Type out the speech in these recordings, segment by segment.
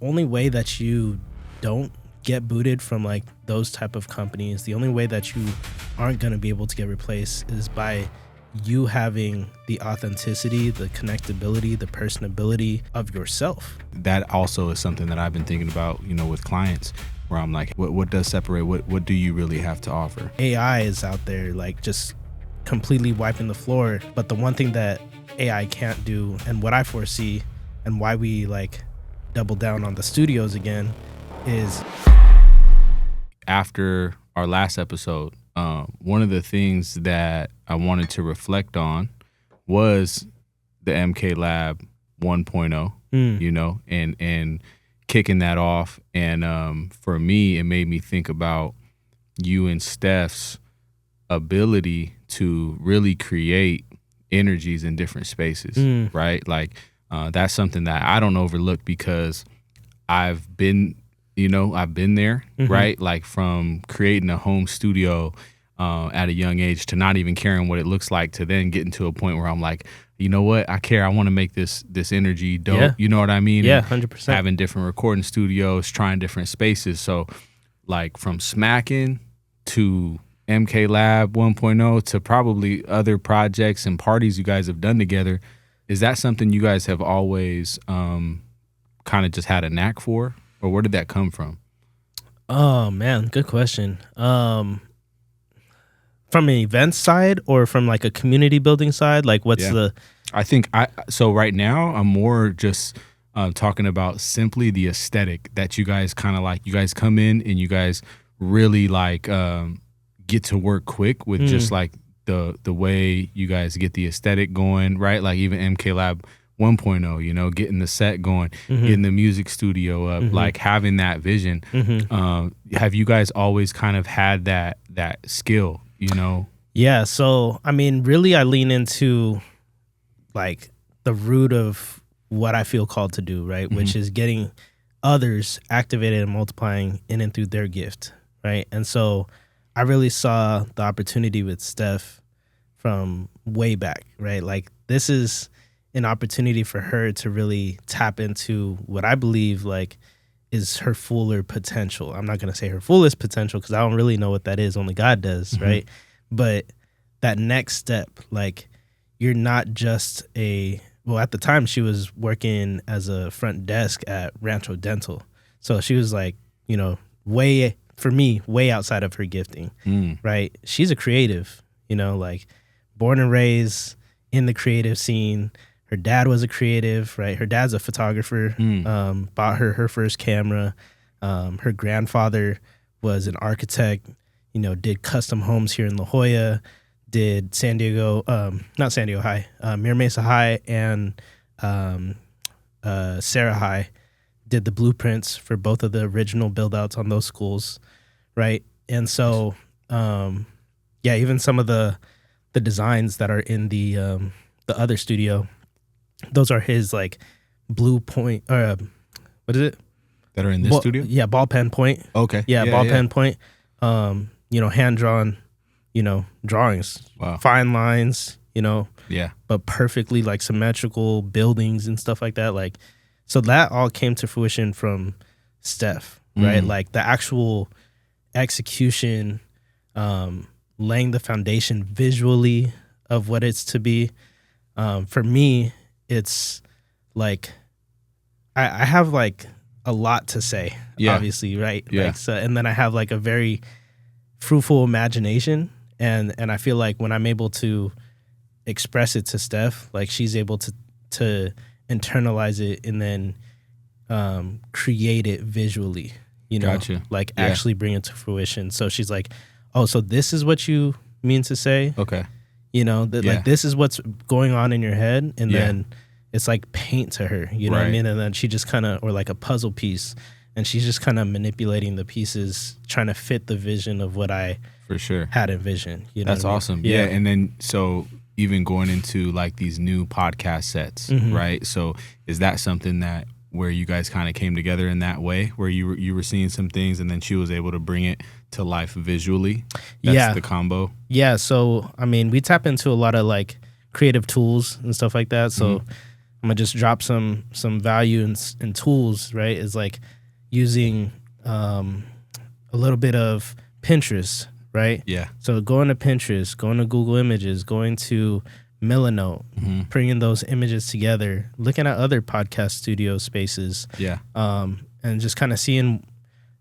only way that you don't get booted from like those type of companies, the only way that you aren't going to be able to get replaced is by you having the authenticity, the connectability, the personability of yourself. That also is something that I've been thinking about, with clients, where I'm like, what does separate? What do you really have to offer? AI is out there like just completely wiping the floor. But the one thing that AI can't do, and what I foresee and why we like double down on the studios again, is after our last episode, one of the things that I wanted to reflect on was the MK Lab 1.0, and kicking that off. And for me, it made me think about you and Steph's ability to really create energies in different spaces, right? Like that's something that I don't overlook because I've been there, right? Like from creating a home studio at a young age to not even caring what it looks like, to then getting to a point where I'm like, you know what? I care. I want to make this energy dope. Yeah. You know what I mean? Yeah, And 100%. having different recording studios, trying different spaces. So like from Smacking to MK Lab 1.0 to probably other projects and parties you guys have done together, is that something you guys have always kind of just had a knack for? Or where did that come from? Oh man, good question. From an event side or from like a community building side? Like what's the... I think so right now I'm more just talking about simply the aesthetic that you guys kind of like. You guys come in and you guys really like get to work quick with just like the way you guys get the aesthetic going, right? Like even MK Lab 1.0, getting the set going, getting the music studio up, like having that vision. Have you guys always kind of had that skill, Yeah, so I mean, really I lean into like the root of what I feel called to do, right? Which is getting others activated and multiplying in and through their gift, right? And so I really saw the opportunity with Steph from way back, right? Like this is an opportunity for her to really tap into what I believe like is her fuller potential. I'm not going to say her fullest potential because I don't really know what that is. Only God does, right? But that next step, like you're not just at the time she was working as a front desk at Rancho Dental. So she was like, way outside of her gifting, right? She's a creative, like born and raised in the creative scene. Her dad was a creative, right? Her dad's a photographer, bought her first camera. Her grandfather was an architect, did custom homes here in La Jolla, did not San Diego High, Mira Mesa High and Sarah High, did the blueprints for both of the original build outs on those schools, right? And so, even some of the designs that are in the other studio, those are his like blue point, what is it? That are in this studio? Yeah, ball pen point. Okay. Yeah, ball pen point. Hand drawn, drawings. Wow. Fine lines, Yeah. but perfectly like symmetrical buildings and stuff like that. Like, so that all came to fruition from Steph, right? Like the actual execution, laying the foundation visually of what it's to be. For me, it's like I have like a lot to say, obviously, right? Yeah. Like, so, and then I have like a very fruitful imagination, and I feel like when I'm able to express it to Steph, like she's able to internalize it and then create it visually, Gotcha. like actually bring it to fruition. So she's like, oh, so this is what you mean to say? Okay. Like this is what's going on in your head, and then it's like paint to her, you know what I mean? And then she just kind of, or like a puzzle piece, and she's just kind of manipulating the pieces, trying to fit the vision of what I for sure had envisioned. That's awesome. Yeah. And then so even going into like these new podcast sets, right? So is that something that where you guys kind of came together in that way, where you were seeing some things and then she was able to bring it to life visually? That's the combo. Yeah. So I mean, we tap into a lot of like creative tools and stuff like that. So I'm gonna just drop some value and tools, right? Is like using a little bit of Pinterest, right? Yeah. So going to Pinterest, going to Google Images, going to Milanote, bringing those images together, looking at other podcast studio spaces, and just kind of seeing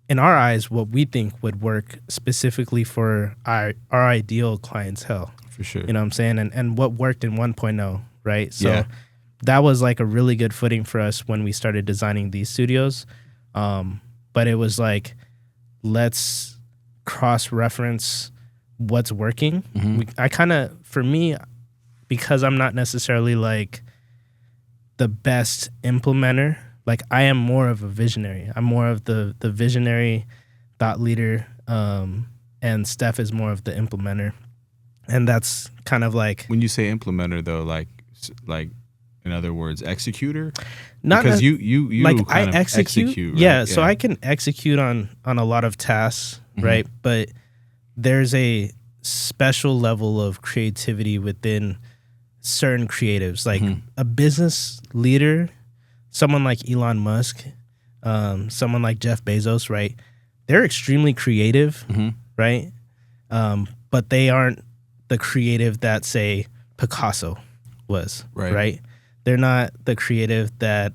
in our eyes what we think would work specifically for our ideal clientele. For sure. You know what I'm saying? And what worked in 1.0, right? So that was like a really good footing for us when we started designing these studios. But it was like, let's cross-reference what's working. I kind of, for me, because I'm not necessarily like the best implementer, like I am more of a visionary. I'm more of the visionary thought leader, and Steph is more of the implementer. And that's kind of like... When you say implementer, though, like in other words, executor? Not because you like kind I of execute, right? Yeah, so I can execute on a lot of tasks, right? But there's a special level of creativity within certain creatives. Like a business leader, someone like Elon Musk, someone like Jeff Bezos, right? They're extremely creative, right? But they aren't the creative that, say, Picasso was, right? They're not the creative that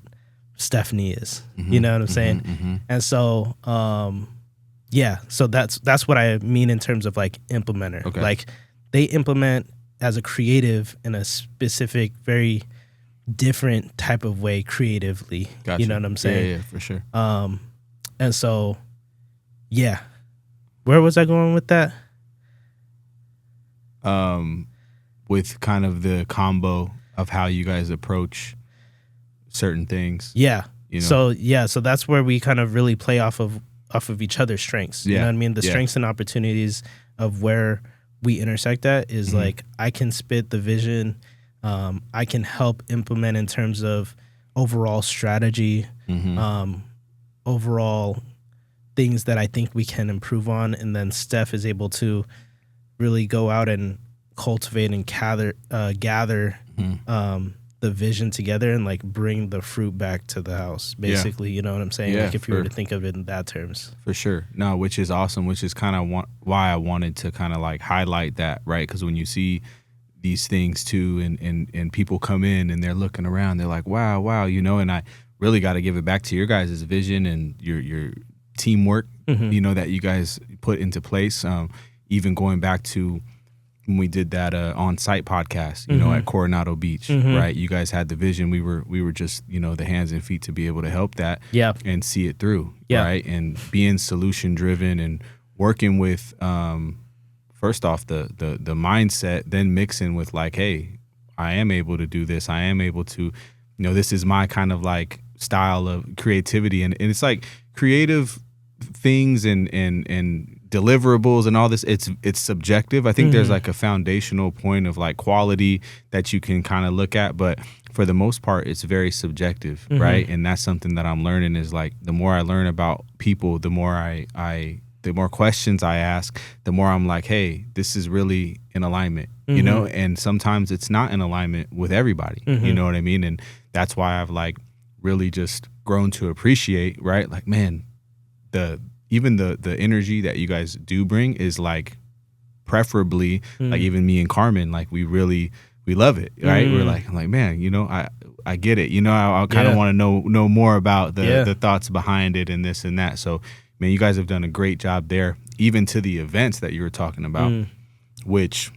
Stephanie is. You know what I'm saying? And so, so that's what I mean in terms of like implementer. Okay. Like they implement as a creative in a specific, very different type of way creatively. Gotcha. You know what I'm saying? Yeah, for sure. And so, where was I going with that? With kind of the combo of how you guys approach certain things. Yeah. You know? So that's where we kind of really play off of each other's strengths. You know what I mean? The strengths and opportunities of where we intersect at is like I can spit the vision. I can help implement in terms of overall strategy, overall things that I think we can improve on. And then Steph is able to really go out and cultivate and gather the vision together and like bring the fruit back to the house, basically. You know what I'm saying? Like if you were to think of it in that terms. For sure. No, which is awesome, which is kind of why I wanted to kind of like highlight that, right? Because when you see these things too and people come in and they're looking around, they're like, wow, you know, and I really got to give it back to your guys' vision and your teamwork, you know, that you guys put into place. Even going back to when we did that on-site podcast, you know, at Coronado Beach, right? You guys had the vision. We were just, you know, the hands and feet to be able to help that and see it through, right? And being solution-driven and working with, first off, the mindset, then mixing with like, hey, I am able to do this. I am able to, you know, this is my kind of like style of creativity. And it's like creative things and deliverables and all this, it's subjective. I think there's like a foundational point of like quality that you can kind of look at, but for the most part it's very subjective, right? And that's something that I'm learning is like the more I learn about people, the more the more questions I ask, the more I'm like, hey, this is really in alignment, you know? And sometimes it's not in alignment with everybody, you know what I mean? And that's why I've like really just grown to appreciate, right? Like, man, even the energy that you guys do bring is like preferably like even me and Carmen, like we love it, right? We're like, I'm like, man, you know, I get it, you know, I kind of want to know more about the thoughts behind it and this and that. So man, you guys have done a great job there, even to the events that you were talking about, which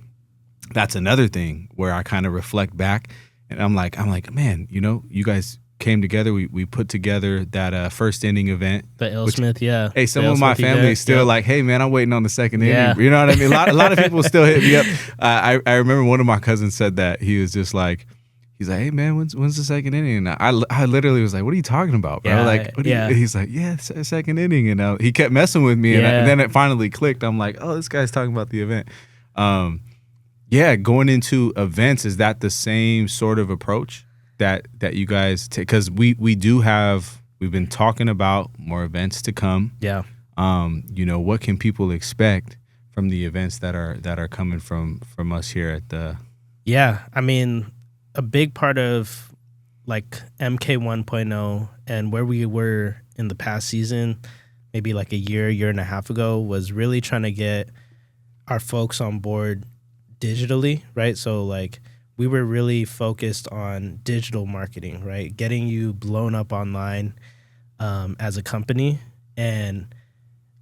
that's another thing where I kind of reflect back and I'm like, man, you know, you guys came together. We put together that first inning event. The L-Smith, yeah. Hey, some of my family is still like, hey, man, I'm waiting on the second inning. You know what I mean? A lot of people still hit me up. I remember one of my cousins said that. He was just like, he's like, hey, man, when's the second inning? And I literally was like, what are you talking about, bro? Like, he's like, second inning. And he kept messing with me. And then it finally clicked. I'm like, oh, this guy's talking about the event. Going into events, is that the same sort of approach that you guys take? Because we've been talking about more events to come. You know, what can people expect from the events that are coming from us here at the... I mean, a big part of like MK 1.0 and where we were in the past season, maybe like a year and a half ago, was really trying to get our folks on board digitally, right? So like we were really focused on digital marketing, right? Getting you blown up online as a company. And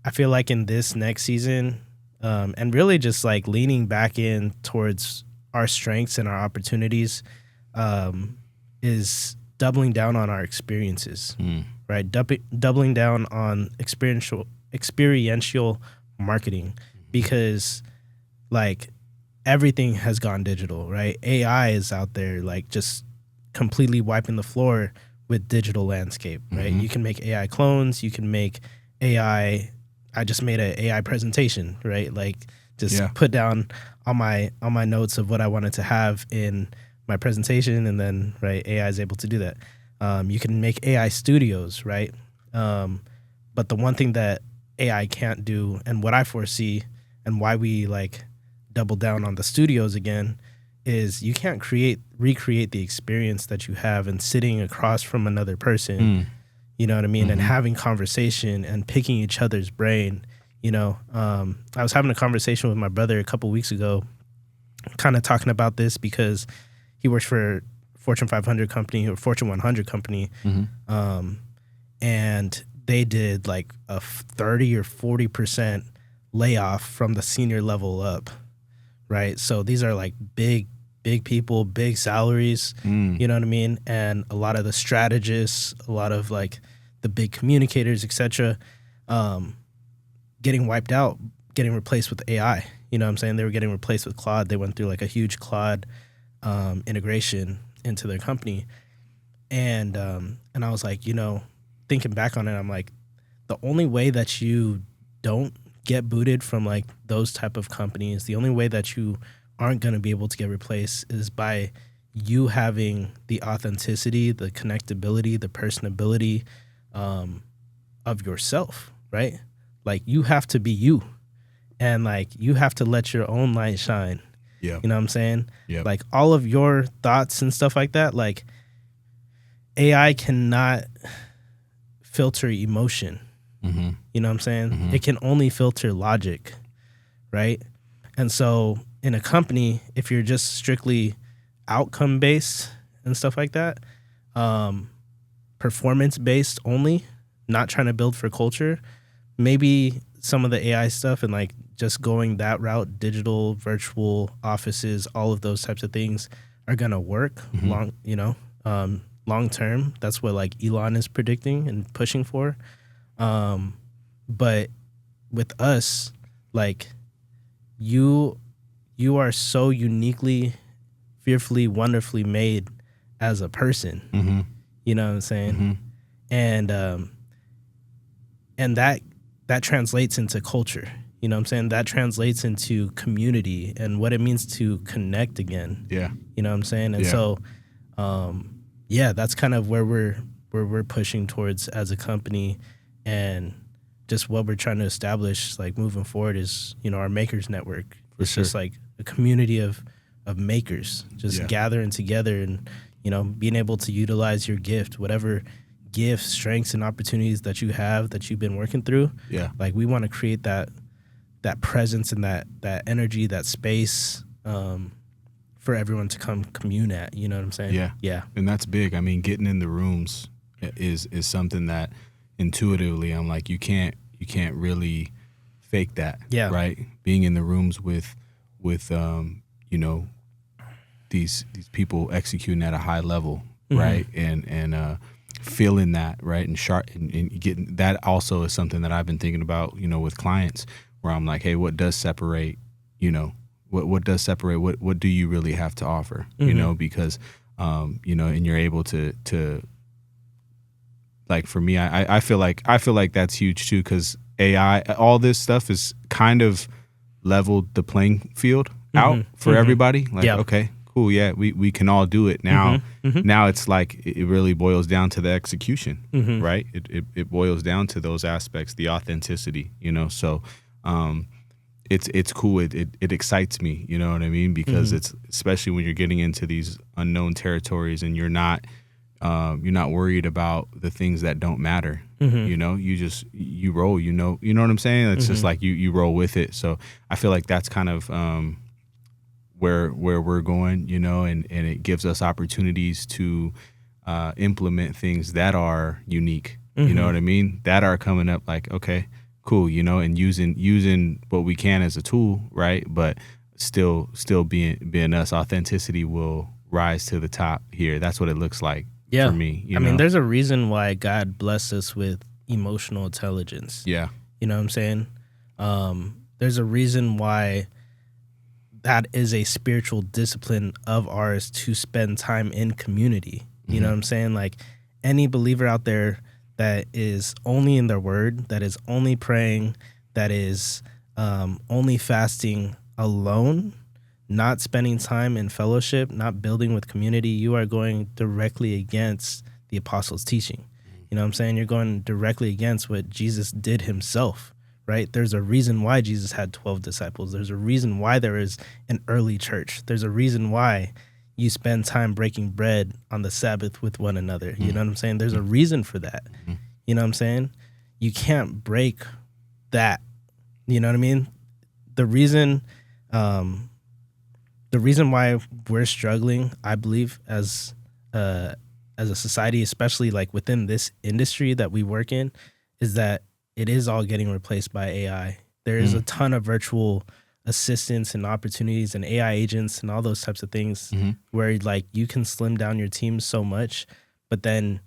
I feel like in this next season, and really just like leaning back in towards our strengths and our opportunities, is doubling down on our experiences, right? Doubling down on experiential marketing, because like everything has gone digital, right? AI is out there like just completely wiping the floor with digital landscape, right? You can make AI clones, you can make AI. I just made an AI presentation, right? Like just put down on my notes of what I wanted to have in my presentation, and then right, AI is able to do that. You can make AI studios, right? But the one thing that AI can't do, and what I foresee, and why we like double down on the studios again, is you can't recreate the experience that you have and sitting across from another person. You know what I mean? And having conversation and picking each other's brain. You know, I was having a conversation with my brother a couple weeks ago, kind of talking about this, because he works for Fortune 500 company or Fortune 100 company. And they did like a 30 or 40% layoff from the senior level up, right? So these are like big people, big salaries, you know what I mean? And a lot of the strategists, a lot of like the big communicators, etc., getting wiped out, getting replaced with AI. You know what I'm saying? They were getting replaced with Claude. They went through like a huge Claude integration into their company. And I was like, you know, thinking back on it, I'm like, the only way that you don't get booted from like those type of companies, the only way that you aren't going to be able to get replaced is by you having the authenticity, the connectability, the personability of yourself, right? Like you have to be you, and like you have to let your own light shine. Yeah. You know what I'm saying? Yeah. Like all of your thoughts and stuff like that, like AI cannot filter emotion. You know what I'm saying? It can only filter logic, right? And so in a company, if you're just strictly outcome based and stuff like that, performance based only, not trying to build for culture, maybe some of the AI stuff and like just going that route, digital, virtual offices, all of those types of things are gonna work long term. That's what like Elon is predicting and pushing for. But with us, like you are so uniquely, fearfully, wonderfully made as a person. You know what I'm saying? And that translates into culture. You know what I'm saying? That translates into community and what it means to connect again. Yeah. You know what I'm saying? And so that's kind of where we're pushing towards as a company, and just what we're trying to establish like moving forward is, you know, our makers network. It's just like a community of makers just gathering together and, you know, being able to utilize your gift, whatever gifts, strengths, and opportunities that you have that you've been working through. Yeah. Like we want to create that presence and that energy, that space for everyone to come commune at. You know what I'm saying? Yeah. Yeah. And that's big. I mean, getting in the rooms is something that intuitively I'm like, you can't really fake that. Yeah. Right. Being in the rooms with you know, these people executing at a high level, right? And feeling that, right? And sharp and getting that also is something that I've been thinking about, you know, with clients, where I'm like, hey, what does separate, you know, what does separate, what do you really have to offer? You know, because you know, and you're able to like, for me, I feel like that's huge too, because AI, all this stuff is kind of leveled the playing field out for everybody. Like, okay, cool, yeah, we can all do it now. Now it's like it really boils down to the execution, right? It boils down to those aspects, the authenticity, you know. So it's cool. It excites me, you know what I mean? Because it's, especially when you're getting into these unknown territories and you're not You're not worried about the things that don't matter. Mm-hmm. You know, you roll. You know what I'm saying. It's just like you roll with it. So I feel like that's kind of where we're going. You know, and it gives us opportunities to implement things that are unique. You know what I mean? That are coming up like, okay, cool. You know, and using what we can as a tool, right? But still being us. Authenticity will rise to the top here. That's what it looks like. Yeah. For me, I mean, there's a reason why God blessed us with emotional intelligence. Yeah. You know what I'm saying? There's a reason why that is a spiritual discipline of ours to spend time in community. You know what I'm saying? Like any believer out there that is only in their word, that is only praying, that is only fasting alone, not spending time in fellowship, not building with community, you are going directly against the apostles' teaching. You know what I'm saying? You're going directly against what Jesus did himself, right? There's a reason why Jesus had 12 disciples. There's a reason why there is an early church. There's a reason why you spend time breaking bread on the Sabbath with one another. You know what I'm saying? There's a reason for that. You know what I'm saying? You can't break that. You know what I mean? The reason why we're struggling, I believe, as a society, especially like within this industry that we work in, is that it is all getting replaced by AI. There is a ton of virtual assistants and opportunities and AI agents and all those types of things where like you can slim down your team so much, but then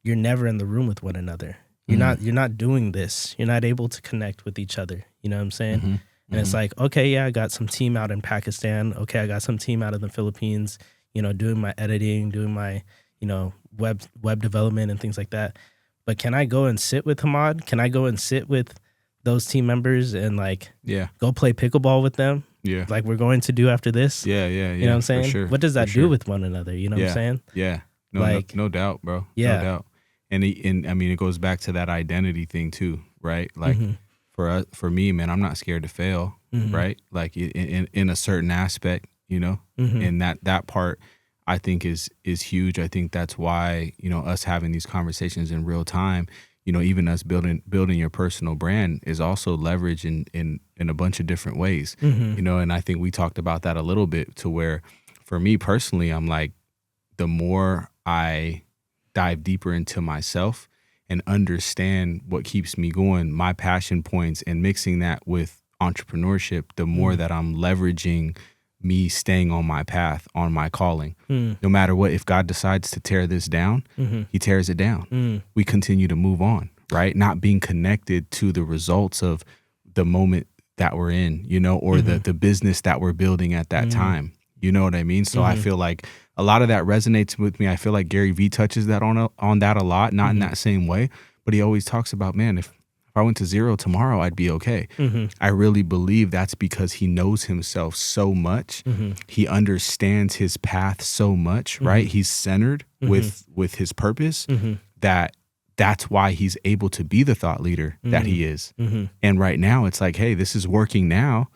you're never in the room with one another. You're not doing this. You're not able to connect with each other. You know what I'm saying? And it's like, okay, yeah, I got some team out in Pakistan. Okay, I got some team out of the Philippines, you know, doing my editing, doing my, you know, web development and things like that. But can I go and sit with Hamad? Can I go and sit with those team members and like go play pickleball with them? Yeah. Like we're going to do after this? Yeah. You know what I'm saying? Sure, what does that do with one another? You know what I'm saying? Yeah. No, like, no doubt, bro. Yeah. No doubt. And I mean, it goes back to that identity thing too, right? Like for me, man, I'm not scared to fail, right? Like in a certain aspect, you know, and that part I think is huge. I think that's why, you know, us having these conversations in real time, you know, even us building your personal brand is also leverage in a bunch of different ways, you know, and I think we talked about that a little bit to where for me personally, I'm like, the more I dive deeper into myself and understand what keeps me going, my passion points, and mixing that with entrepreneurship, the more that I'm leveraging me staying on my path, on my calling. No matter what, if God decides to tear this down, he tears it down. We continue to move on, right? Not being connected to the results of the moment that we're in, you know, or the business that we're building at that time. You know what I mean? So I feel like a lot of that resonates with me. I feel like Gary Vee touches that on that a lot, not in that same way, but he always talks about, man, if I went to zero tomorrow, I'd be okay. I really believe that's because he knows himself so much. He understands his path so much, right? He's centered with his purpose that's why he's able to be the thought leader that he is. And right now it's like, hey, this is working now,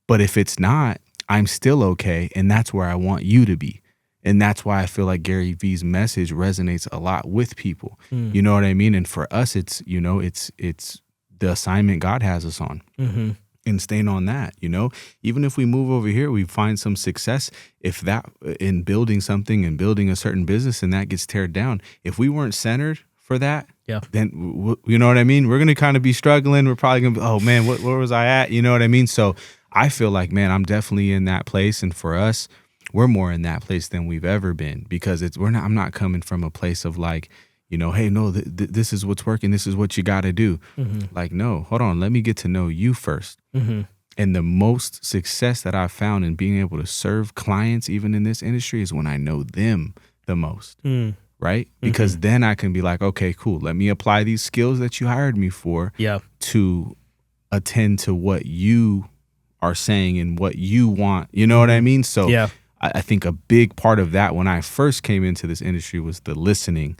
but if it's not, I'm still okay. And that's where I want you to be. And that's why I feel like Gary Vee's message resonates a lot with people. You know what I mean? And for us, it's, you know, it's the assignment God has us on and staying on that, you know, even if we move over here, we find some success. If that in building something and building a certain business and that gets teared down, if we weren't centered for that, then you know what I mean? We're going to kind of be struggling. We're probably going to be, oh man, where was I at? You know what I mean? So I feel like, man, I'm definitely in that place. And for us, we're more in that place than we've ever been because I'm not coming from a place of like, you know, hey, no, this is what's working. This is what you got to do. Like, no, hold on. Let me get to know you first. And the most success that I've found in being able to serve clients, even in this industry, is when I know them the most. Right? Because then I can be like, okay, cool. Let me apply these skills that you hired me for to attend to what you are saying and what you want. You know what I mean? So I think a big part of that when I first came into this industry was the listening.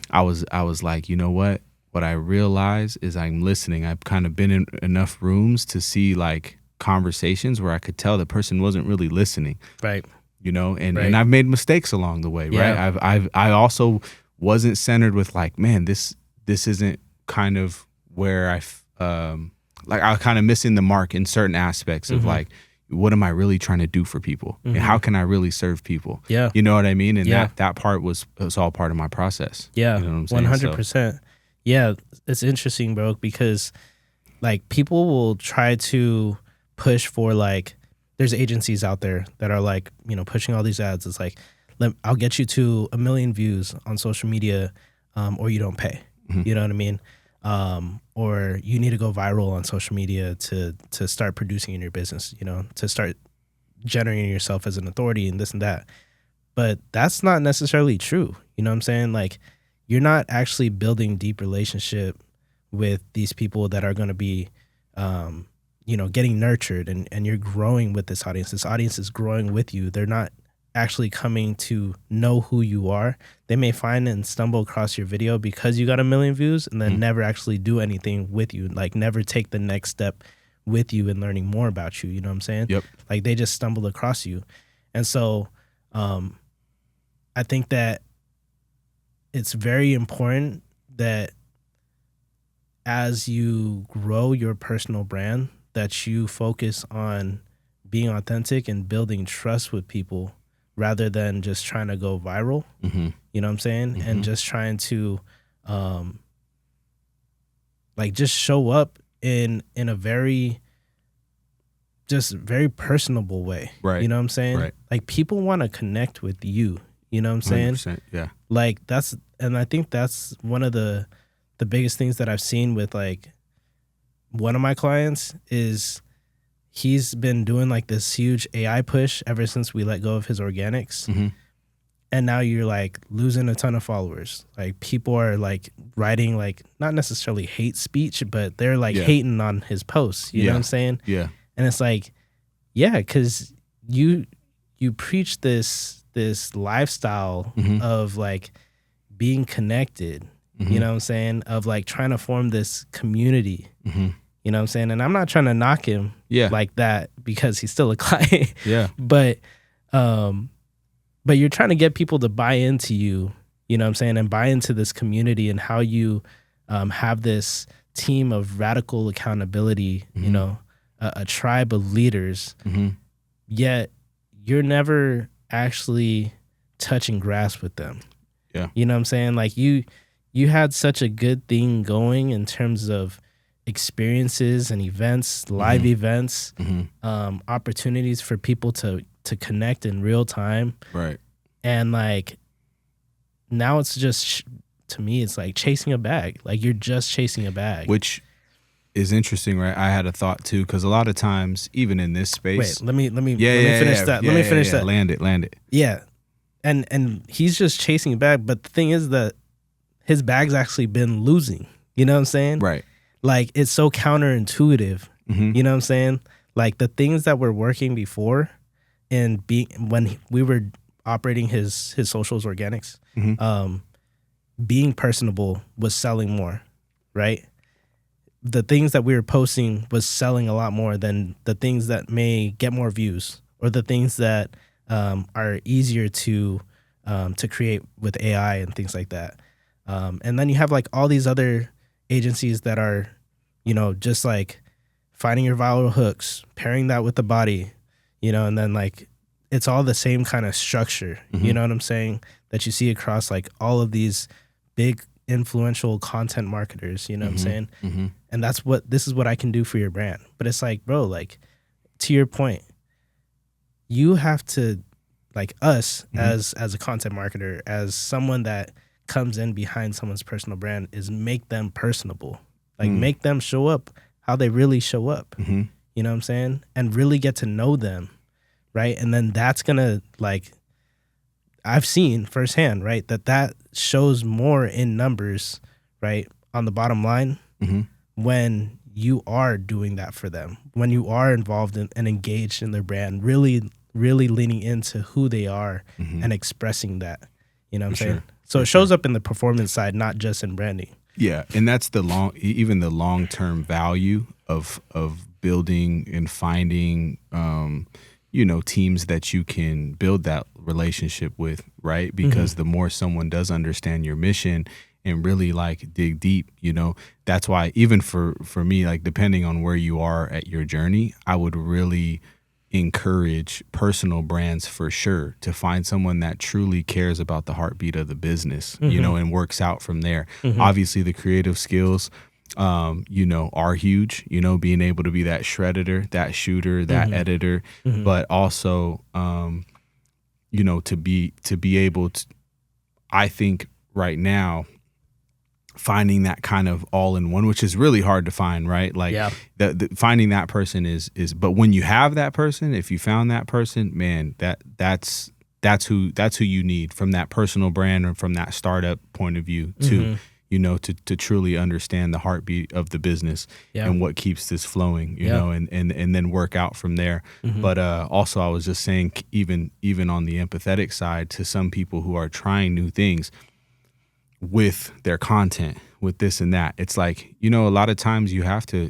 I was like, you know what? What I realized is I'm listening. I've kind of been in enough rooms to see like conversations where I could tell the person wasn't really listening. Right. You know, and I've made mistakes along the way, right? I also wasn't centered with like, man, this isn't kind of where like I kind of missing the mark in certain aspects of like, what am I really trying to do for people, and how can I really serve people? Yeah, you know what I mean. And that part was all part of my process. Yeah, you know what I'm saying? 100%. Yeah, it's interesting, bro, because like people will try to push for like, there's agencies out there that are like, you know, pushing all these ads. It's like, I'll get you to 1 million views on social media, or you don't pay. You know what I mean? Or you need to go viral on social media to start producing in your business, you know, to start generating yourself as an authority and this and that. But that's not necessarily true. You know what I'm saying? Like, you're not actually building deep relationship with these people that are going to be, you know, getting nurtured, and you're growing with this audience. This audience is growing with you. They're not actually coming to know who you are. They may find and stumble across your video because you got 1 million views, and then never actually do anything with you, like never take the next step with you in learning more about you. You know what I'm saying? Yep. Like, they just stumbled across you. And so I think that it's very important that as you grow your personal brand, that you focus on being authentic and building trust with people, rather than just trying to go viral. You know what I'm saying? And just trying to like just show up in a very personable way. Right. You know what I'm saying? Right. Like, people want to connect with you. You know what I'm saying? 100%, yeah. Like, and I think that's one of the biggest things that I've seen with like one of my clients is he's been doing like this huge AI push ever since we let go of his organics. And now you're like losing a ton of followers. Like, people are like writing like not necessarily hate speech, but they're like hating on his posts. You know what I'm saying? Yeah. And it's like, yeah, because you preach this lifestyle of like being connected. You know what I'm saying? Of like trying to form this community. You know what I'm saying? And I'm not trying to knock him like that, because he's still a client. But you're trying to get people to buy into you, you know what I'm saying? And buy into this community, and how you have this team of radical accountability, you know, a tribe of leaders, yet you're never actually touching grass with them. You know what I'm saying? Like, you had such a good thing going in terms of experiences and events, live events, opportunities for people to connect in real time. Right. And like, now it's just, to me, it's like chasing a bag. Like, you're just chasing a bag. Which is interesting, right? I had a thought too, because a lot of times, even in this space. Wait, let me finish that. Let me finish that. Land it. Yeah. And he's just chasing a bag. But the thing is that his bag's actually been losing. You know what I'm saying? Right. Like, it's so counterintuitive. You know what I'm saying? Like, the things that were working before, and when we were operating his socials organics, being personable was selling more, right? The things that we were posting was selling a lot more than the things that may get more views, or the things that are easier to create with AI and things like that. And then you have like all these other agencies that are, you know, just like finding your viral hooks, pairing that with the body, you know, and then like it's all the same kind of structure. You know what I'm saying? That you see across like all of these big influential content marketers, you know what I'm saying? And this is what I can do for your brand. But it's like, bro, like, to your point, you have to, like, us as a content marketer, as someone that comes in behind someone's personal brand, is make them personable. Like, make them show up how they really show up. You know what I'm saying? And really get to know them, right? And then that's gonna, like, I've seen firsthand, right, that shows more in numbers, right, on the bottom line, when you are doing that for them, when you are involved in and engaged in their brand, really leaning into who they are and expressing that. You know what I'm saying? So it shows up in the performance side, not just in branding. Yeah, and that's the long-term value of building and finding teams that you can build that relationship with, right? Because the more someone does understand your mission and really like dig deep, that's why even for me, like depending on where you are at your journey, I would really encourage personal brands for sure to find someone that truly cares about the heartbeat of the business, and works out from there. Obviously the creative skills, are huge, being able to be that shredder, that shooter, that editor, but also, to be able to, I think right now, finding that kind of all in one, which is really hard to find, right? Like the finding that person is, but when you have that person, if you found that person, man, that's who you need from that personal brand or from that startup point of view too. To truly understand the heartbeat of the business and what keeps this flowing, and then work out from there. But also I was just saying, even on the empathetic side, to some people who are trying new things with their content, with this and that, it's like, a lot of times you have to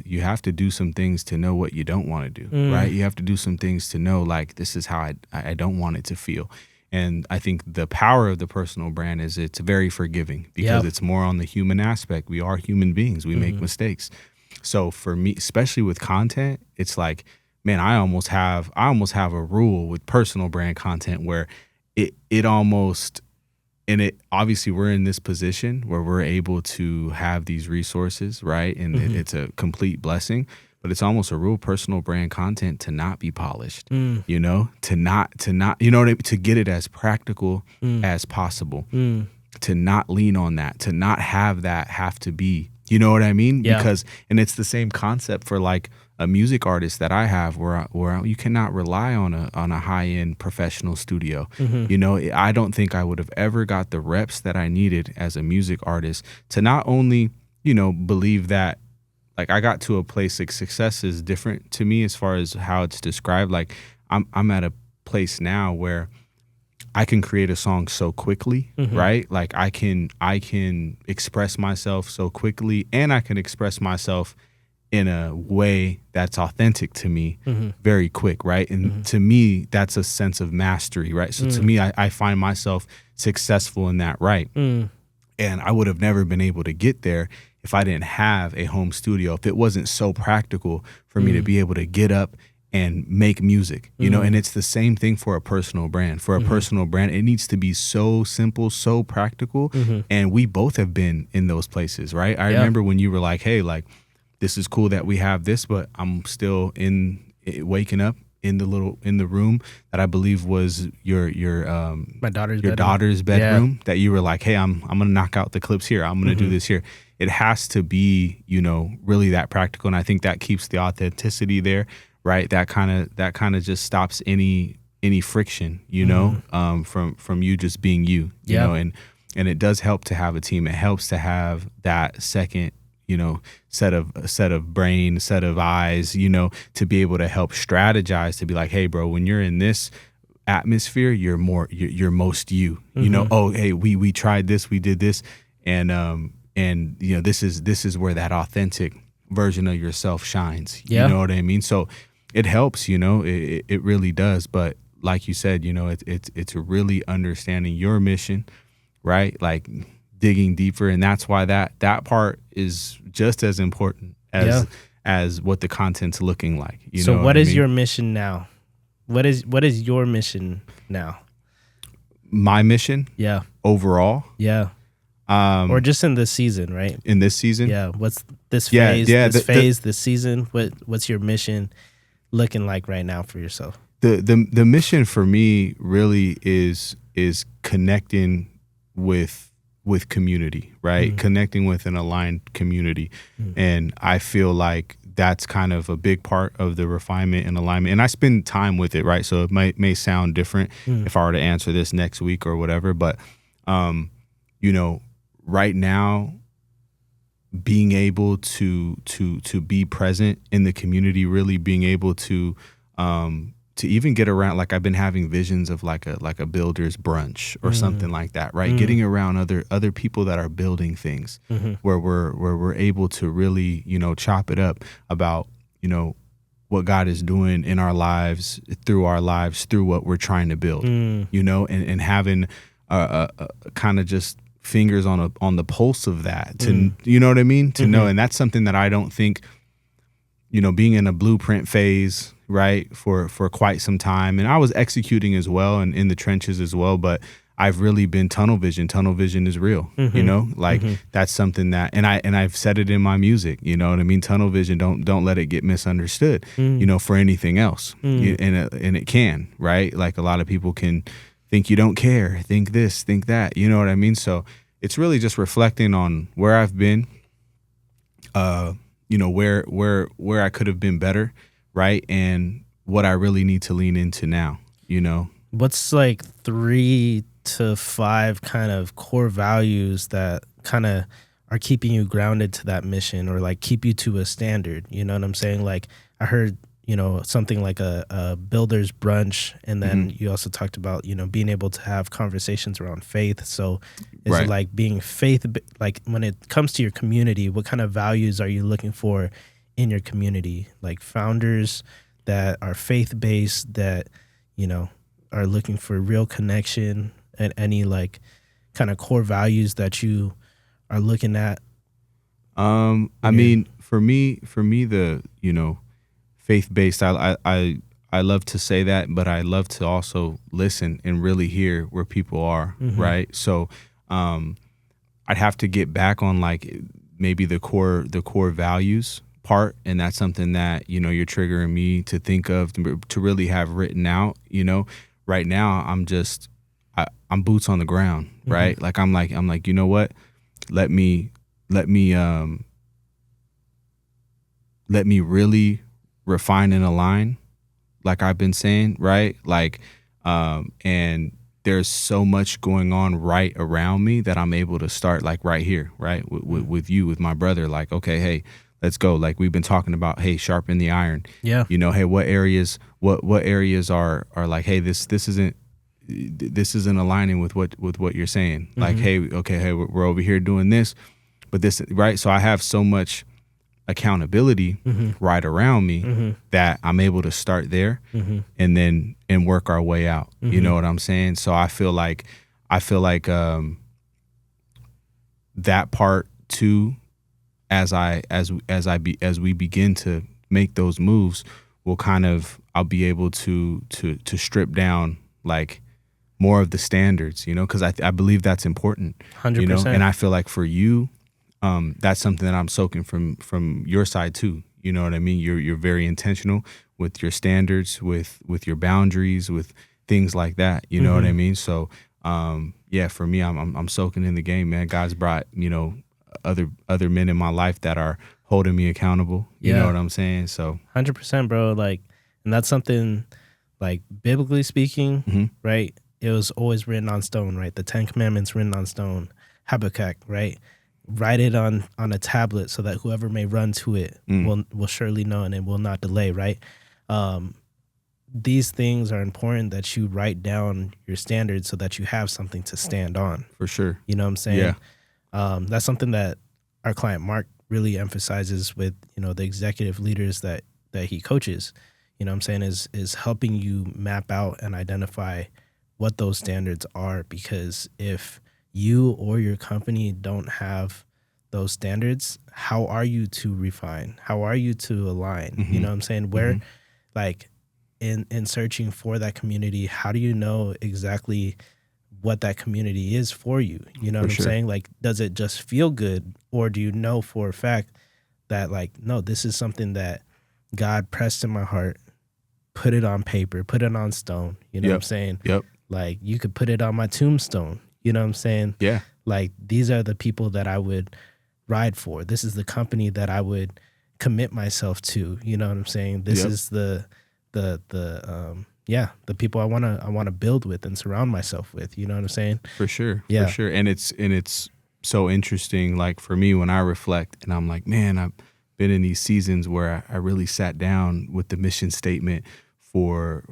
do some things to know what you don't want to do, right? You have to do some things to know, like, this is how I don't want it to feel. And I think the power of the personal brand is it's very forgiving because it's more on the human aspect. We are human beings. We make mistakes. So for me, especially with content, it's like, man, I almost have a rule with personal brand content where it almost, and it obviously we're in this position where we're able to have these resources, right? And it's a complete blessing. But it's almost a real personal brand content to not be polished, to not, to get it as practical as possible, to not lean on that, to not have that have to be, you know what I mean? Yeah. Because, and it's the same concept for like a music artist that I have where you cannot rely on a high-end professional studio. I don't think I would have ever got the reps that I needed as a music artist to not only, believe that, like, I got to a place, like, success is different to me as far as how it's described. Like, I'm at a place now where I can create a song so quickly, right? Like, I can express myself so quickly, and I can express myself in a way that's authentic to me very quick, right? And to me, that's a sense of mastery, right? So to me, I find myself successful in that, right? And I would have never been able to get there if I didn't have a home studio, if it wasn't so practical for me to be able to get up and make music, and it's the same thing for a personal brand. For a personal brand, it needs to be so simple, so practical. And we both have been in those places, right? I remember when you were like, hey, like, this is cool that we have this, but I'm still waking up in the room that I believe was your My daughter's bedroom, that you were like, hey, I'm gonna knock out the clips here. I'm gonna do this here. It has to be, really that practical. And I think that keeps the authenticity there, right? That kind of just stops any friction, from you just being you, know, and it does help to have a team. It helps to have that second, set of brain, set of eyes, to be able to help strategize, to be like, hey, bro, when you're in this atmosphere, you're most you, oh, hey, we tried this, we did this. And this is where that authentic version of yourself shines. You know what I mean? So it helps, it really does. But like you said, it's really understanding your mission, right? Like digging deeper, and that's why that part is just as important as what the content's looking like. So what is your mission now? What is your mission now? My mission? Yeah. Overall? Yeah. Or just in this season, right? In this season? Yeah. What's this phase? This season? What's your mission looking like right now for yourself? The mission for me really is connecting with community, right? Connecting with an aligned community. And I feel like that's kind of a big part of the refinement and alignment. And I spend time with it, right? So it may sound different if I were to answer this next week or whatever. But, right now, being able to be present in the community, really being able to even get around, like I've been having visions of like a builder's brunch or something like that, right? Getting around other people that are building things, where we're able to really, chop it up about, what God is doing in our lives, through what we're trying to build, you know, and having a kind of just fingers on the pulse of that, to you know what I mean, to know. And that's something that I don't think, you know, being in a blueprint phase, right, for quite some time, and I was executing as well and in the trenches as well, but I've really been tunnel vision. Tunnel vision is real, you know, like that's something that, and I've said it in my music, you know what I mean? Tunnel vision, don't let it get misunderstood, you know, for anything else. And it can, right? Like a lot of people can think you don't care, think this, think that, you know what I mean? So it's really just reflecting on where I've been, you know, where I could have been better, right? And what I really need to lean into now, you know. What's like 3 to 5 kind of core values that kind of are keeping you grounded to that mission, or like keep you to a standard? You know what I'm saying? Like I heard, you know, something like a builder's brunch, and then you also talked about, you know, being able to have conversations around faith. So is it like being faith, like when it comes to your community, what kind of values are you looking for in your community? Like founders that are faith-based, that, you know, are looking for real connection, and any like kind of core values that you are looking at? I mean, for me, the, you know, faith-based, I love to say that, but I love to also listen and really hear where people are, right? So I'd have to get back on like maybe the core values part, and that's something that, you know, you're triggering me to think of, to really have written out. You know, right now I'm boots on the ground, right? Like I'm like, you know what? Let me really refine and align, like I've been saying, right? Like, and there's so much going on right around me that I'm able to start like right here, right? With you, with my brother, like, okay, hey, let's go. Like we've been talking about, hey, sharpen the iron. Yeah. You know, hey, what areas are like, hey, this isn't aligning with what you're saying. Like, hey, okay, hey, we're over here doing this, but this, right? So I have so much accountability right around me that I'm able to start there and work our way out. You know what I'm saying? So I feel like that part too, as we begin to make those moves, I'll be able to strip down like more of the standards, you know, because I believe that's important. 100%. You know, and I feel like for you, that's something that I'm soaking from your side too. You know what I mean? You're very intentional with your standards, with your boundaries, with things like that. You know what I mean? So yeah, for me, I'm soaking in the game, man. God's brought, you know, other men in my life that are holding me accountable. You know what I'm saying? So 100%, bro. Like, and that's something, like, biblically speaking, right? It was always written on stone, right? The 10 Commandments written on stone. Habakkuk, right? Write it on a tablet so that whoever may run to it will surely know, and it will not delay, right? These things are important, that you write down your standards so that you have something to stand on. For sure. You know what I'm saying? Yeah. That's something that our client Mark really emphasizes with, you know, the executive leaders that he coaches. You know what I'm saying? Is helping you map out and identify what those standards are, because if you or your company don't have those standards, how are you to refine? How are you to align? You know what I'm saying? Where, like, in searching for that community, how do you know exactly what that community is for you? You know what I'm saying? Like, does it just feel good, or do you know for a fact that, like, no, this is something that God pressed in my heart, put it on paper, put it on stone. You know what I'm saying? Yep. Like, you could put it on my tombstone. You know what I'm saying? Yeah. Like, these are the people that I would ride for. This is the company that I would commit myself to. You know what I'm saying? This is the people I want to build with and surround myself with. You know what I'm saying? For sure. Yeah. For sure. And it's so interesting. Like, for me, when I reflect and I'm like, man, I've been in these seasons where I really sat down with the mission statement for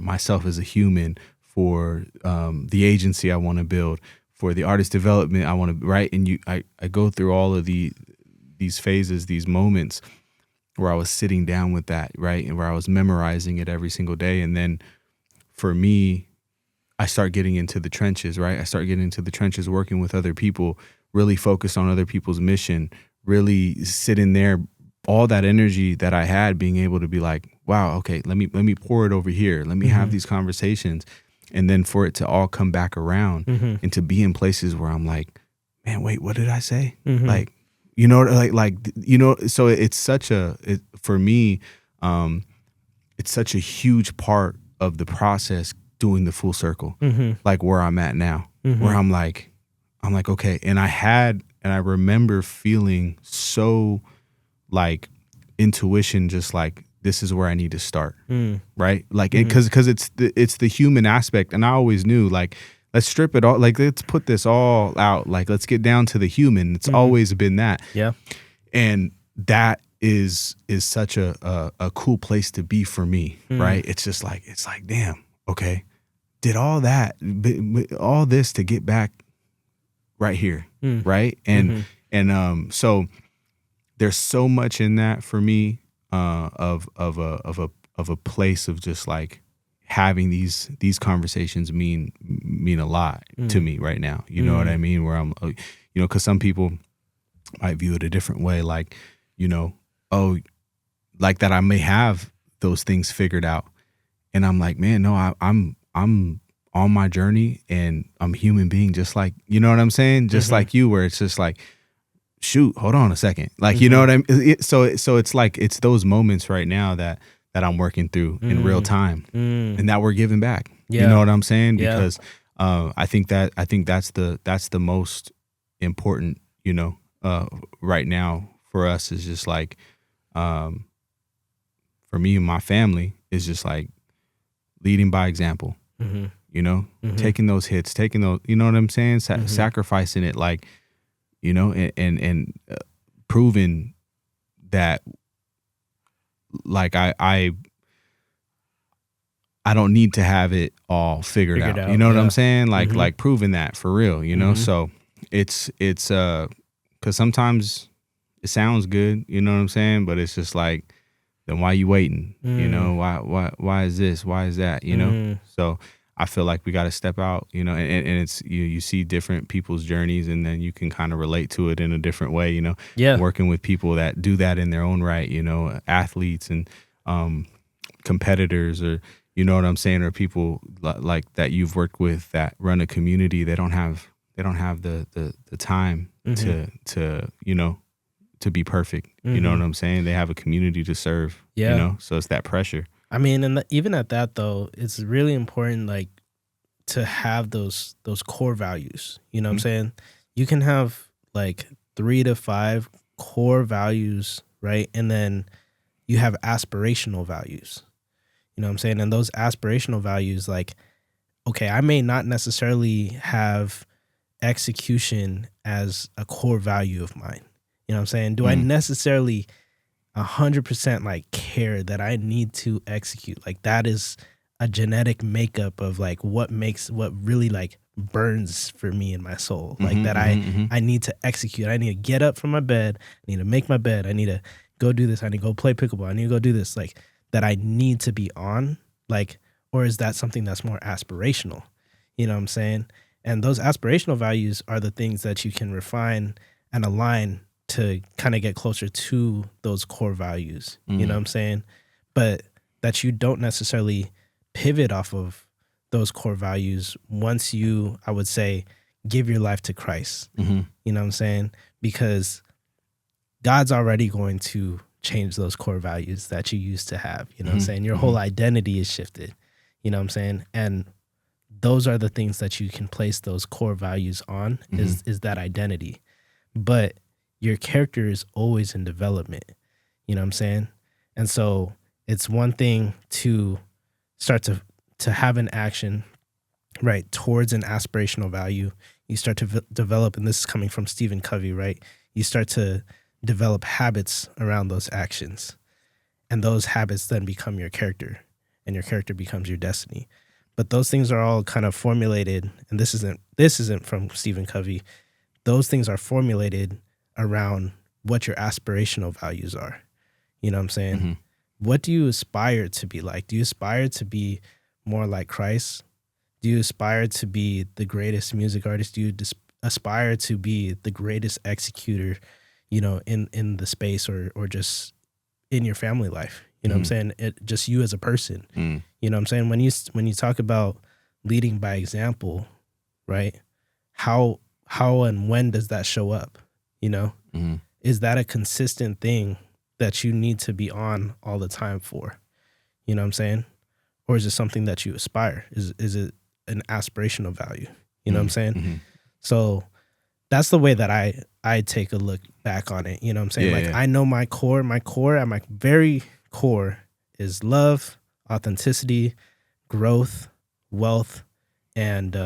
myself as a human, for the agency I want to build, for the artist development I want to, right? And I go through all of these phases, these moments, where I was sitting down with that, right? And where I was memorizing it every single day. And then for me, I start getting into the trenches, right? I start getting into the trenches, working with other people, really focused on other people's mission, really sitting there, all that energy that I had, being able to be like, wow, okay, let me pour it over here. Let me have these conversations. And then for it to all come back around and to be in places where I'm like, man, wait, what did I say? Like, you know, so it's such for me, it's such a huge part of the process doing the full circle, like where I'm at now, where I'm like, okay. And I remember feeling so like intuition, just like, this is where I need to start. Right. Like, cause it's the human aspect. And I always knew, like, let's strip it all. Like, let's put this all out. Like, let's get down to the human. It's always been that. Yeah. And that is such a cool place to be for me. Right. It's just like, damn, okay. Did all that, all this to get back right here. Right. And so there's so much in that for me, of a place of just like having these conversations mean a lot to me right now. You know what I mean? Where I'm, you know, because some people might view it a different way, like, you know, oh, like that I may have those things figured out, and I'm like, man, no, I'm on my journey, and I'm a human being, just like, you know what I'm saying, just like you, where it's just like, shoot, hold on a second, like, you know what I mean? So it's like, it's those moments right now that I'm working through in real time, and that we're giving back. Yeah. You know what I'm saying? Because I think that's the most important, you know, right now for us, is just like, for me and my family, is just like leading by example. You know, taking those hits, taking those, you know what I'm saying? Sacrificing it, like, you know, and proving that, like, I don't need to have it all figured out. You know what I'm saying? Like, like proving that for real, you know? So it's cause sometimes it sounds good, you know what I'm saying? But it's just like, then why you waiting? You know, why is this? Why is that? You know? So I feel like we got to step out, you know, and it's, you see different people's journeys, and then you can kind of relate to it in a different way, you know, working with people that do that in their own right, you know, athletes and competitors, or, you know what I'm saying, or people like that you've worked with that run a community. They don't have the time to, you know, to be perfect. You know what I'm saying? They have a community to serve, you know, so it's that pressure. I mean, and even at that though, it's really important, like, to have those core values. You know what I'm saying? You can have like 3 to 5 core values, right? And then you have aspirational values. You know what I'm saying? And those aspirational values, like, okay, I may not necessarily have execution as a core value of mine. You know what I'm saying? Do I necessarily 100% like care that I need to execute? Like, that is a genetic makeup of like what really like burns for me in my soul. Like that I need to execute. I need to get up from my bed. I need to make my bed. I need to go do this. I need to go play pickleball. I need to go do this. Like, that I need to be on, like, or is that something that's more aspirational? You know what I'm saying? And those aspirational values are the things that you can refine and align to kind of get closer to those core values. You know what I'm saying? But that you don't necessarily pivot off of those core values once you, I would say, give your life to Christ. You know what I'm saying? Because God's already going to change those core values that you used to have. You know what I'm saying? Your whole identity is shifted. You know what I'm saying? And those are the things that you can place those core values on, is that identity. But your character is always in development. You know what I'm saying? And so it's one thing to start to have an action, right, towards an aspirational value. You start to develop, and this is coming from Stephen Covey, right? You start to develop habits around those actions. And those habits then become your character, and your character becomes your destiny. But those things are all kind of formulated, and this isn't from Stephen Covey. Those things are formulated around what your aspirational values are. You know what I'm saying? What do you aspire to be like? Do you aspire to be more like Christ? Do you aspire to be the greatest music artist? Do you aspire to be the greatest executor, in the space or just in your family life? You know what I'm saying? Just you as a person. You know what I'm saying? When you talk about leading by example, right? How and when does that show up? Is that a consistent thing that you need to be on all the time for? You know what I'm saying? Or is it something that you aspire? Is it an aspirational value? You know what I'm saying? So that's the way that I take a look back on it. You know what I'm saying? I know my core at my very core is love, authenticity, growth, wealth, and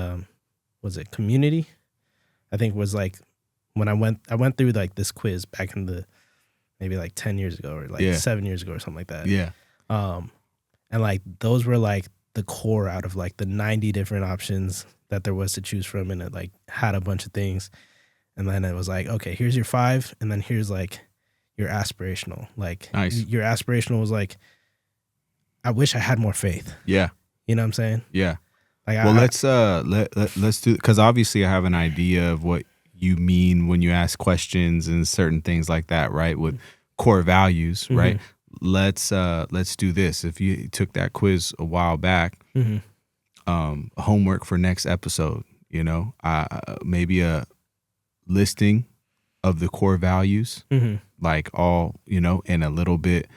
was it community? I think it was like when I went through like this quiz back in the maybe like 10 years ago or like 7 years ago or something like that. Yeah. And like those were like the core out of like the 90 different options that there was to choose from, and it like had a bunch of things. And then it was like, okay, here's your 5, and then here's like your aspirational. Like nice. Your aspirational was like, I wish I had more faith. Yeah. You know what I'm saying? Yeah. Like well, let's do, because obviously I have an idea of what you mean when you ask questions and certain things like that, right? With core values, right? Let's do this. If you took that quiz a while back, homework for next episode, maybe a listing of the core values, like all, and a little bit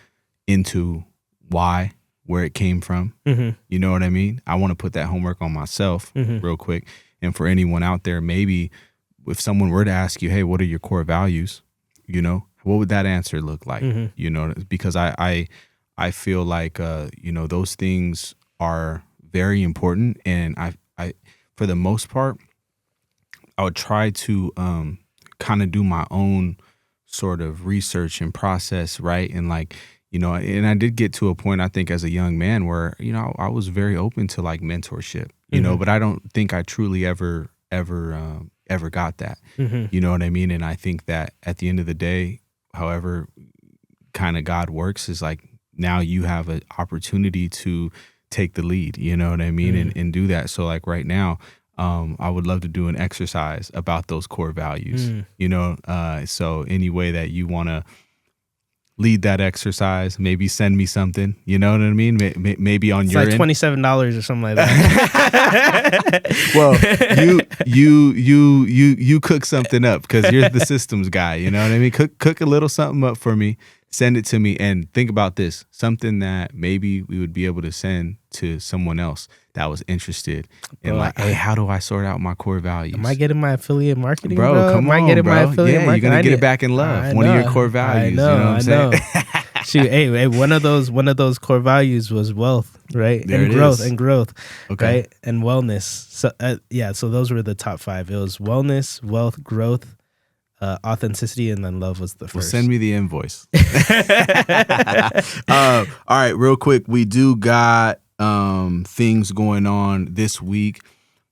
into why, where it came from. You know what I mean? I want to put that homework on myself real quick. And for anyone out there, maybe if someone were to ask you, hey, what are your core values? What would that answer look like? Because I feel like, those things are very important. And I for the most part, I would try to kind of do my own sort of research and process, right? And like, and I did get to a point, I think, as a young man where, I was very open to like mentorship, but I don't think I truly ever got that. You know what I mean? And I think that at the end of the day, however kind of God works is like now you have an opportunity to take the lead, you know what I mean? And do that. So like right now, I would love to do an exercise about those core values, so any way that you want to lead that exercise, maybe send me something, you know what I mean? Maybe on it's your like end. $27 or something like that. Well, you cook something up because you're the systems guy, you know what I mean? Cook a little something up for me, send it to me, and think about this, something that maybe we would be able to send to someone else that was interested in hey, how do I sort out my core values? Am I getting my affiliate marketing, bro? Come on, bro. My affiliate marketing? You're gonna get it back in love. One of your core values. You know what I'm saying? Shoot, hey, one of those core values was wealth, right? There and growth, okay, right? And wellness. So so those were the top 5. It was wellness, wealth, growth, authenticity, and then love was the first. Well, send me the invoice. All right, real quick, we do got things going on this week.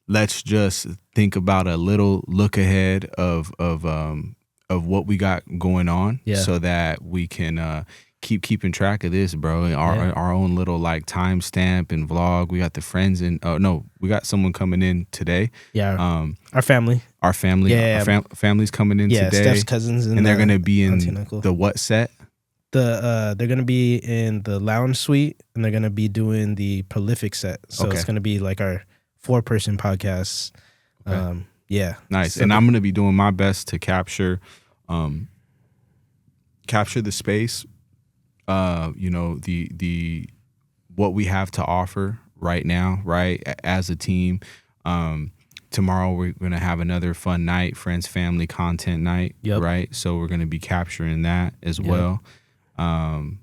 Let's just think about a little look ahead of what we got going on, so that we can keeping track of this, bro. Our own little like timestamp and vlog. We got the friends and we got someone coming in today. Yeah, our family. Our family. Family's coming in today. Steph's cousins, and they're gonna be in the what set? They're gonna be in the lounge suite, and they're gonna be doing the prolific set. So it's gonna be like our 4-person podcast. Okay. Nice. So and I'm gonna be doing my best to capture the space. The what we have to offer right now, right, as a team. Tomorrow we're gonna have another fun night, friends, family, content night, right? So we're gonna be capturing that as well. And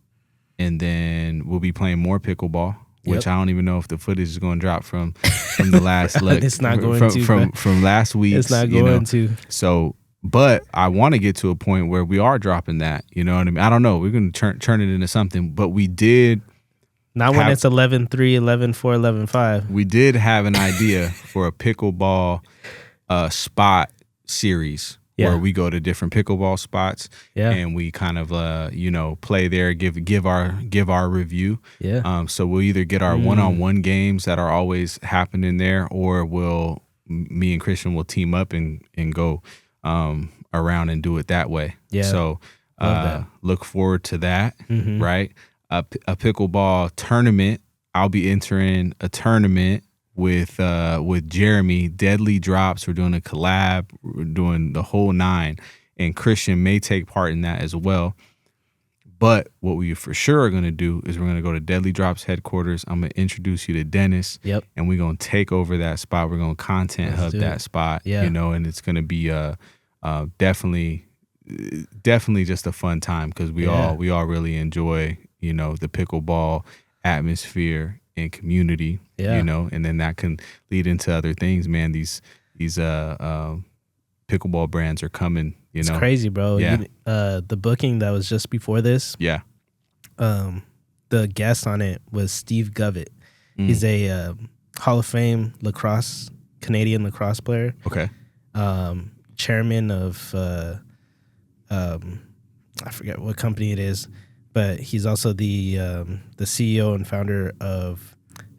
then we'll be playing more pickleball, which I don't even know if the footage is going to drop from the last look. It's not going from last week. It's not going to. So, but I want to get to a point where we are dropping that. You know what I mean? I don't know. We're going to turn it into something, but we did. Not when it's 11-3, 11-4, 11-5. We did have an idea for a pickleball spot series where we go to different pickleball spots and we kind of play there, give our review. So we'll either get our one-on-one games that are always happening there, or me and Christian will team up and go around and do it that way. So look forward to that. Right, a pickleball tournament. I'll be entering a tournament with Jeremy, Deadly Drops. We're doing a collab. We're doing the whole 9, and Christian may take part in that as well. But what we for sure are going to do is we're going to go to Deadly Drops headquarters. I'm going to introduce you to Dennis, and we're going to take over that spot. We're going to content hub that spot, and it's going to be definitely just a fun time, because we all really enjoy the pickleball atmosphere and community, and then that can lead into other things, man. These pickleball brands are coming, It's crazy, bro. The booking that was just before this, the guest on it was Steve Govett. He's a Hall of Fame Canadian lacrosse player. Chairman of I forget what company it is, but he's also the CEO and founder of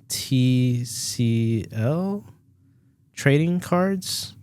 TCL Trading Cards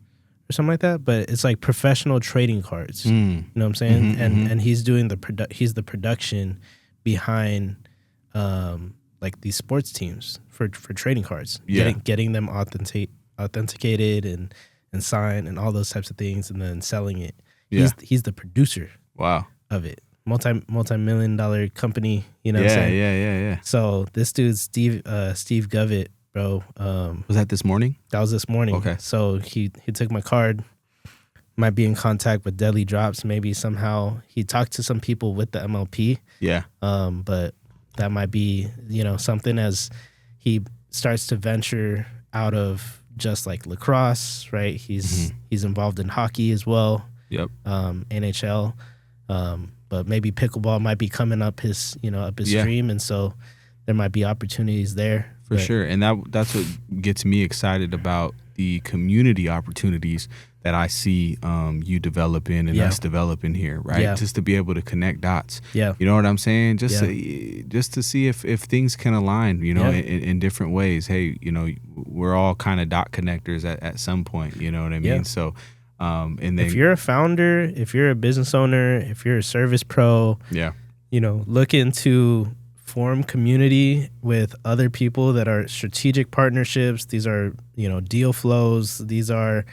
or something like that. But it's like professional trading cards. You know what I'm saying? And he's doing he's the production behind like these sports teams for trading cards. Getting them authenticated and signed and all those types of things, and then selling it. He's the producer. Of it. Multi-million-dollar company, what I'm saying? Yeah. So this dude, Steve Govett, bro. Was that this morning? That was this morning. Okay. So he took my card, might be in contact with Deadly Drops, maybe somehow. He talked to some people with the MLP. But that might be, something as he starts to venture out of just like lacrosse, right? He's involved in hockey as well. NHL. But maybe pickleball might be coming up his stream, and so there might be opportunities there. For sure. And that's what gets me excited about the community opportunities that I see you developing and us developing here, right? Just to be able to connect dots. You know what I'm saying? Just to see if things can align, in different ways. Hey, we're all kind of dot connectors at some point, you know what I mean? So and then, if you're a founder, if you're a business owner, if you're a service pro, look into form community with other people that are strategic partnerships. These are, deal flows. These are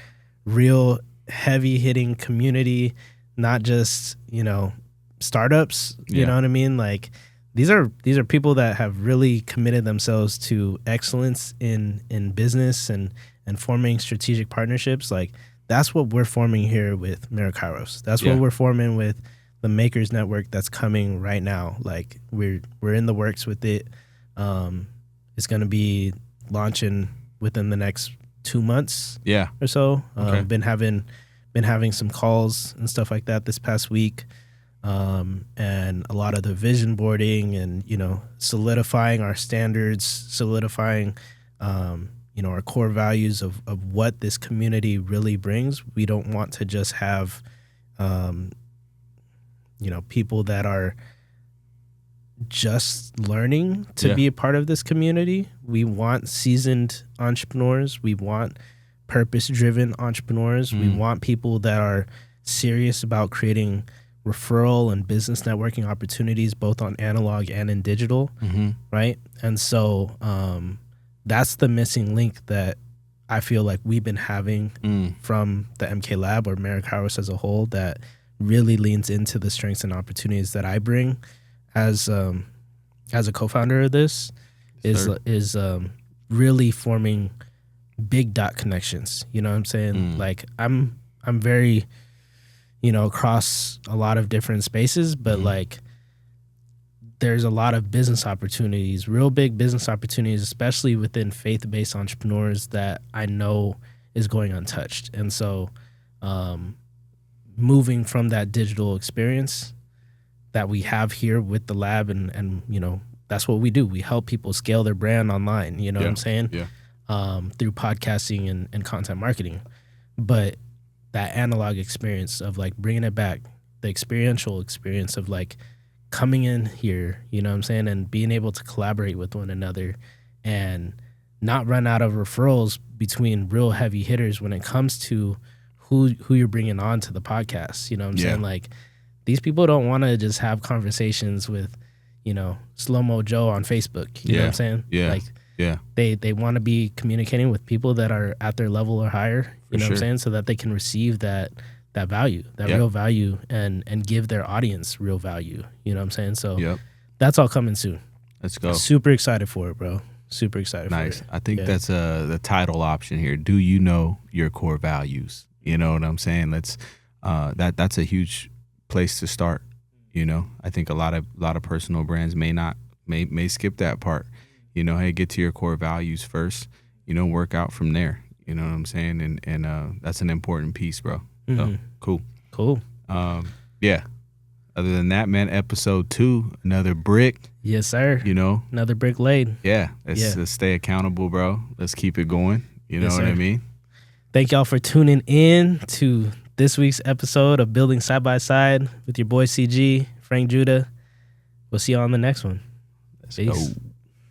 real heavy hitting community, not just, startups. You know what I mean? Like these are people that have really committed themselves to excellence in business and forming strategic partnerships. Like, that's what we're forming here with Maracairos. That's what we're forming with the Makers Network that's coming right now. Like we're in the works with it. It's going to be launching within the next 2 months or so. Been having some calls and stuff like that this past week. And a lot of the vision boarding and, solidifying our standards, solidifying our core values of what this community really brings. We don't want to just have, people that are just learning to be a part of this community. We want seasoned entrepreneurs. We want purpose-driven entrepreneurs. We want people that are serious about creating referral and business networking opportunities, both on analog and in digital, right? And so, that's the missing link that I feel like we've been having from the MK Lab or Maracairos as a whole, that really leans into the strengths and opportunities that I bring as a co-founder of this, is really forming big dot connections. You know what I'm saying? Like I'm very, across a lot of different spaces, but like there's a lot of business opportunities, real big business opportunities, especially within faith-based entrepreneurs, that I know is going untouched. And so moving from that digital experience that we have here with the lab, and that's what we do. We help people scale their brand online, what I'm saying? Through podcasting and content marketing. But that analog experience of like bringing it back, the experiential experience of like coming in here, you know what I'm saying, and being able to collaborate with one another and not run out of referrals between real heavy hitters when it comes to who you're bringing on to the podcast. You know what I'm saying? Like, these people don't want to just have conversations with, you know, Slow-Mo Joe on Facebook. You know what I'm saying? Like, they want to be communicating with people that are at their level or higher, you know what I'm saying, so that they can receive that value, that real value, and give their audience real value. You know what I'm saying? So that's all coming soon. Let's go. Super excited for it, bro. Super excited for it. Nice. I think that's the title option here. Do you know your core values? You know what I'm saying? Let's that's a huge place to start. You know, I think a lot of personal brands may skip that part. You know, hey, get to your core values first. You know, work out from there. You know what I'm saying? And that's an important piece, bro. So cool. Yeah. Other than that, man, episode 2, another brick. Yes, sir. You know, another brick laid. Yeah. Let's stay accountable, bro. Let's keep it going. You know what I mean? Thank y'all for tuning in to this week's episode of Building Side by Side with your boy CG, Frank Judah. We'll see y'all on the next one. Let's Peace. go.